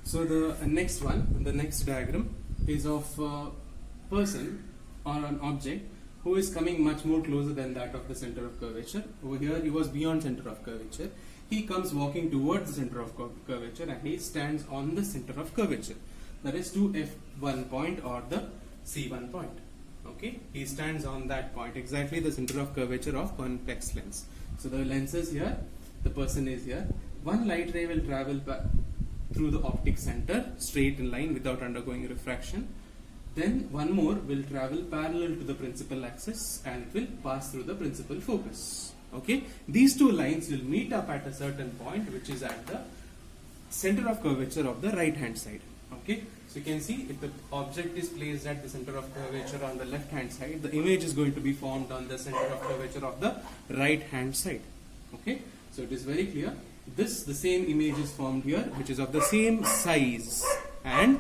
So the next one, the next diagram is of a person or an object who is coming much more closer than that of the center of curvature. Over here he was beyond center of curvature. He comes walking towards the center of curvature and he stands on the center of curvature. That is to F1 point or the C1 point. Okay, he stands on that point, exactly the center of curvature of convex lens. So the lens is here, the person is here. One light ray will travel through the optic center straight in line without undergoing refraction. Then one more will travel parallel to the principal axis and it will pass through the principal focus. Okay, these two lines will meet up at a certain point which is at the center of curvature of the right hand side. Okay, so you can see if the object is placed at the center of curvature on the left hand side, the image is going to be formed on the center of curvature of the right hand side. Okay, so it is very clear. The same image is formed here, which is of the same size, and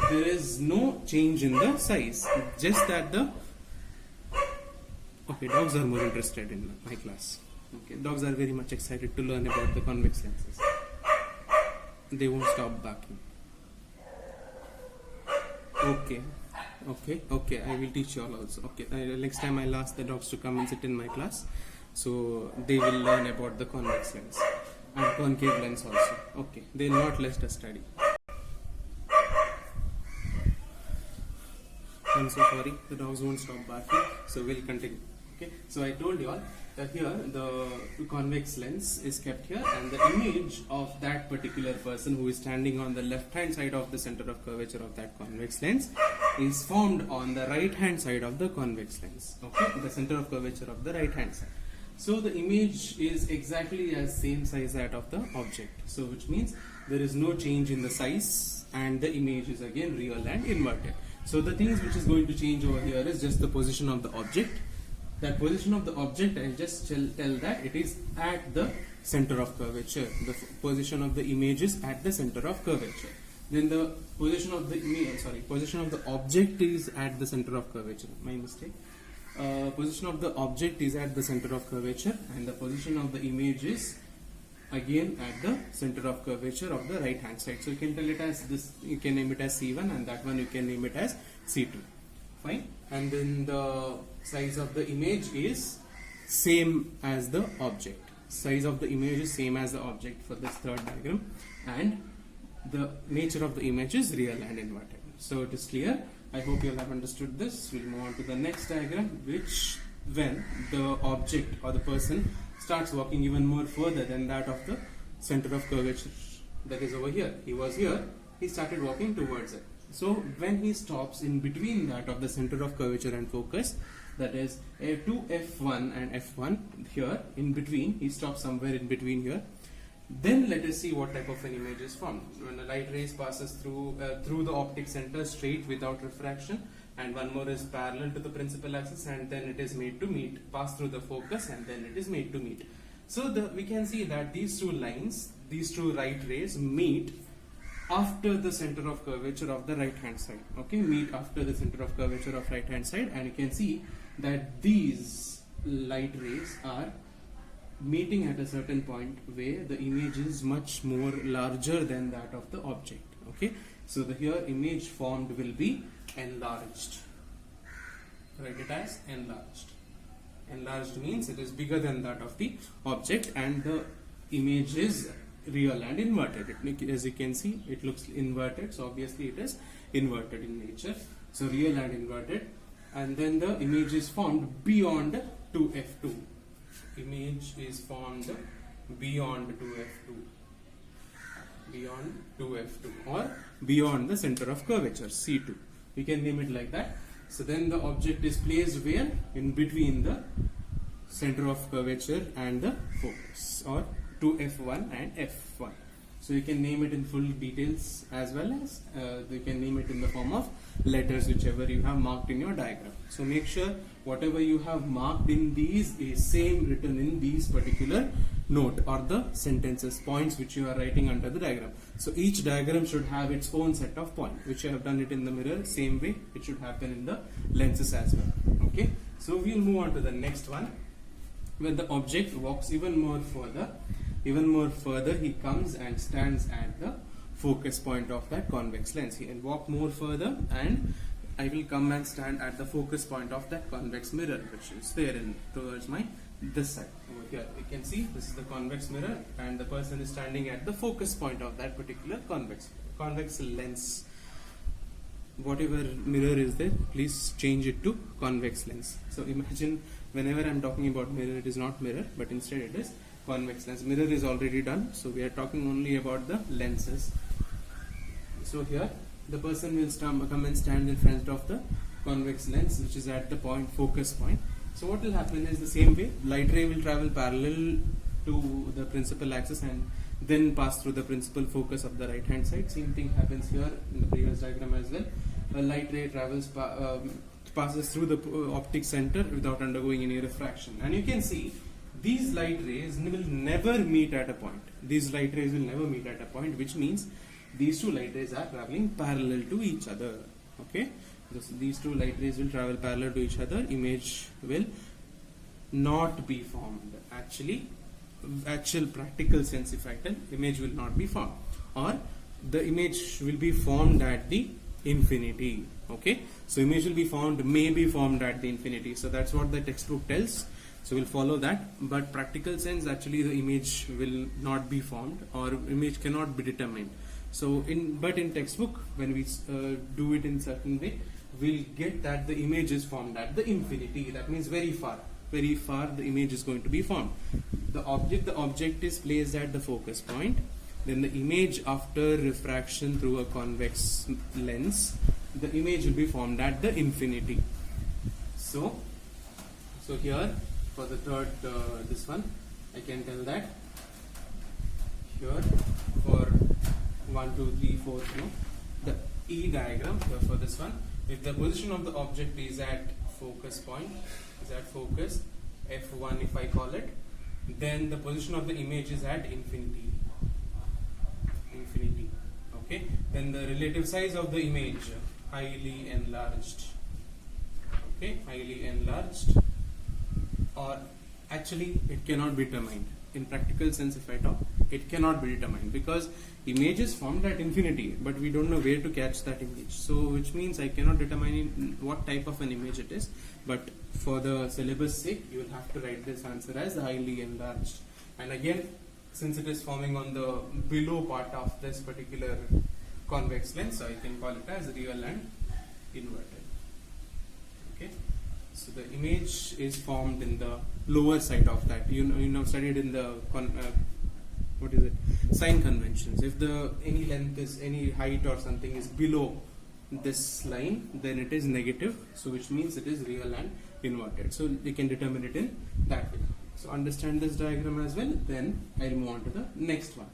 there is no change in the size, just that the dogs are more interested in my class. Okay, dogs are very much excited to learn about the convex lenses. They won't stop barking. Okay, I will teach you all also. Okay, next time I'll ask the dogs to come and sit in my class, so they will learn about the convex lens and concave lens also. Okay, they will not let us study. I'm so sorry, the dogs won't stop barking, so we'll continue. Okay, so I told you all that here the convex lens is kept here, and the image of that particular person who is standing on the left hand side of the center of curvature of that convex lens is formed on the right hand side of the convex lens. Okay, the center of curvature of the right hand side. So the image is exactly as same size that of the object. So which means there is no change in the size, and the image is again real and inverted. So the things which is going to change over here is just the position of the object. That position of the object, I'll just tell that it is at the center of curvature. The position of the image is at the center of curvature. Then the position of the position of the object is at the center of curvature. My mistake. Position of the object is at the center of curvature, and the position of the image is again at the center of curvature of the right hand side. So you can tell it as this, you can name it as C1, and that one you can name it as C2. Fine. And then the size of the image is same as the object. Size of the image is same as the object for this third diagram, and the nature of the image is real and inverted. So it is clear. I hope you all have understood this. We'll move on to the next diagram, which when the object or the person starts walking even more further than that of the center of curvature, that is over here. He was here, he started walking towards it. So when he stops in between that of the center of curvature and focus, that is to F1 and F1 here, in between, he stops somewhere in between here. Then let us see what type of an image is formed. When a light rays passes through the optic center straight without refraction, and one more is parallel to the principal axis, and then it is made to meet, pass through the focus, and then it is made to meet. So we can see that these two lines, these two light rays meet after the center of curvature of the right hand side. Okay, meet after the center of curvature of right hand side, and you can see that these light rays are meeting at a certain point where the image is much more larger than that of the object. Okay, so the here image formed will be enlarged. Write it as enlarged. Enlarged means it is bigger than that of the object, and the image is real and inverted. As you can see, it looks inverted, so obviously it is inverted in nature. So real and inverted, and then the image is formed beyond 2f2. Image is formed beyond 2f2, beyond 2f2, or beyond the center of curvature, C2. We can name it like that. So then the object is placed where? In between the center of curvature and the focus, or 2f1 and f1. So you can name it in full details, as well as you can name it in the form of letters, whichever you have marked in your diagram. So make sure whatever you have marked in these is same written in these particular note or the sentences, points which you are writing under the diagram. So each diagram should have its own set of points, which I have done it in the mirror. Same way it should happen in the lenses as well. Okay, so we'll move on to the next one. When the object walks even more further, he comes and stands at the focus point of that convex lens. I'll walk more further and I will come and stand at the focus point of that convex mirror, which is there in towards my this side. Over here you can see this is the convex mirror and the person is standing at the focus point of that particular convex lens. Whatever mirror is there, please change it to convex lens. So imagine whenever I'm talking about mirror, it is not mirror, but instead it is convex lens. Mirror is already done, so we are talking only about the lenses. So here the person will come and stand in front of the convex lens, which is at the focus point. So what will happen is the same way, light ray will travel parallel to the principal axis and then pass through the principal focus of the right hand side. Same thing happens here in the previous diagram as well. A light ray passes through the optic center without undergoing any refraction, and you can see these light rays will never meet at a point. These light rays will never meet at a point, which means these two light rays are traveling parallel to each other. Okay, these two light rays will travel parallel to each other. Image will not be formed. Actual practical sense, if I tell, image will not be formed, or the image will be formed at the infinity. Okay, so image will be formed, may be formed at the infinity. So that's what the textbook tells. So we'll follow that, but practical sense, actually the image will not be formed or image cannot be determined. So in textbook, when we do it in certain way, we'll get that the image is formed at the infinity. That means very far the image is going to be formed. The object is placed at the focus point. Then the image, after refraction through a convex lens, the image will be formed at the infinity. So here for the third, this one, I can tell that here for 1, 2, 3, 4, the E diagram for this one, if the position of the object is at focus point, is at focus F1 if I call it, then the position of the image is at infinity. Okay, then the relative size of the image highly enlarged. Okay, highly enlarged, or actually it cannot be determined. In practical sense, if I talk, it cannot be determined because image is formed at infinity, but we don't know where to catch that image. So which means I cannot determine what type of an image it is, but for the syllabus sake, you will have to write this answer as highly enlarged. And again, since it is forming on the below part of this particular convex lens, so I can call it as real and inverted. Okay, so the image is formed in the lower side of that. You know studied in the sign conventions. If any length is, any height or something is below this line, then it is negative, so which means it is real and inverted. So you can determine it in that way. So understand this diagram as well, then I'll move on to the next one.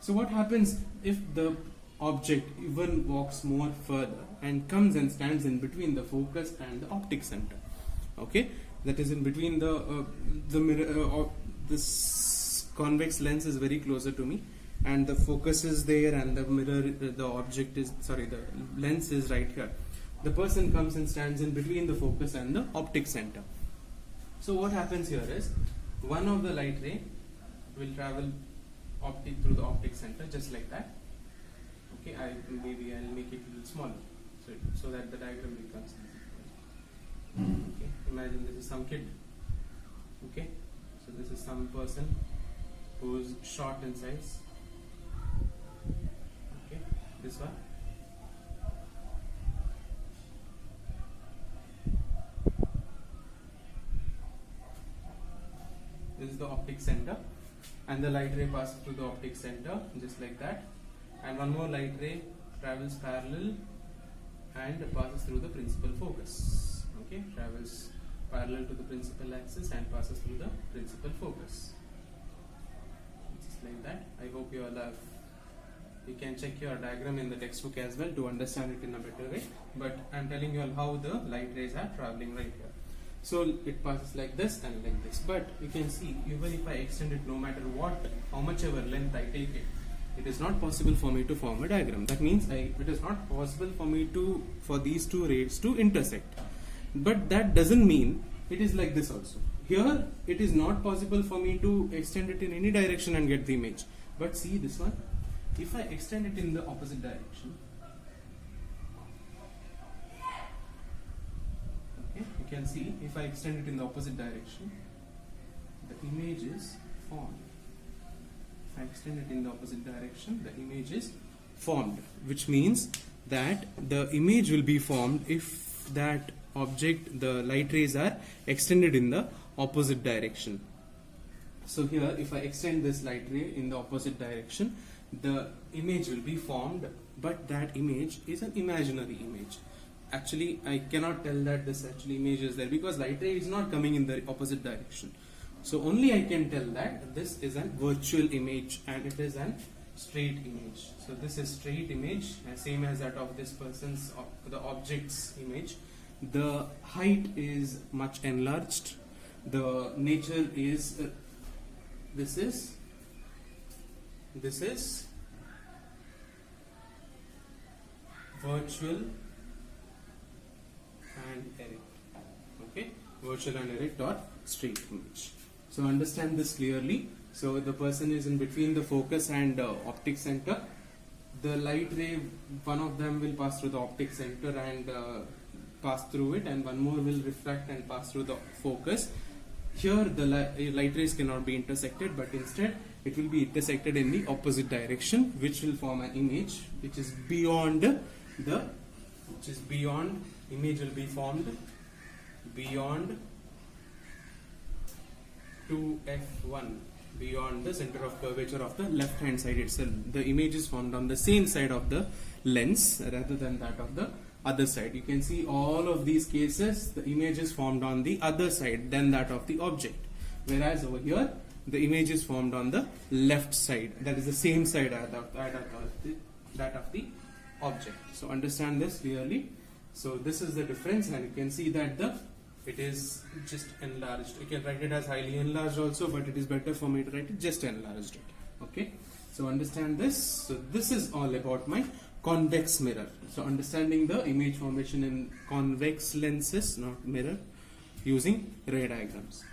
So what happens if the object even walks more further and comes and stands in between the focus and the optic center? Okay, that is in between the mirror. This convex lens is very closer to me, and the focus is there, and the mirror, the lens is right here. The person comes and stands in between the focus and the optic center. So what happens here is, one of the light ray will travel through the optic center, just like that. Okay, maybe I'll make it a little smaller, so that the diagram becomes easy. Okay, imagine this is some kid. Okay, so this is some person who is short in size. Okay, this one. This is the optic center, and the light ray passes through the optic center, just like that. And one more light ray travels parallel and passes through the principal focus. Okay, travels parallel to the principal axis and passes through the principal focus. Just like that. I hope you all have. You can check your diagram in the textbook as well to understand it in a better way. But I'm telling you all how the light rays are traveling right here. So it passes like this and like this. But you can see, even if I extend it, no matter how much ever length I take it, it is not possible for me to form a diagram. That means it is not possible for these two rays to intersect. But that doesn't mean it is like this also. Here it is not possible for me to extend it in any direction and get the image. But see this one. if I extend it in the opposite direction, okay, you can see if I extend it in the opposite direction, the image is formed. If I extend it in the opposite direction, the image is formed, which means that the image will be formed if that object, the light rays are extended in the opposite direction. So here, if I extend this light ray in the opposite direction, the image will be formed, but that image is an imaginary image. Actually, I cannot tell that this actually image is there because light ray is not coming in the opposite direction. So only I can tell that this is an virtual image and it is an straight image. So this is straight image, same as that of this person's, the object's image. The height is much enlarged. The nature is this is virtual and erect. Okay, virtual and erect or straight image. So understand this clearly. So the person is in between the focus and optic center. The light ray, one of them will pass through the optic center and pass through it, and one more will refract and pass through the focus. Here the light rays cannot be intersected, but instead it will be intersected in the opposite direction, which will form an image which is beyond image will be formed beyond 2f1, beyond the center of curvature of the left hand side itself. The image is formed on the same side of the lens rather than that of the other side. You can see all of these cases, the image is formed on the other side than that of the object, whereas over here the image is formed on the left side, that is the same side as that of the object. So understand this clearly. So this is the difference, and you can see that it is just enlarged. You can write it as highly enlarged also, but it is better for me to write it just enlarged. Okay, so understand this. So this is all about my convex mirror. So understanding the image formation in convex lenses, not mirror, using ray diagrams.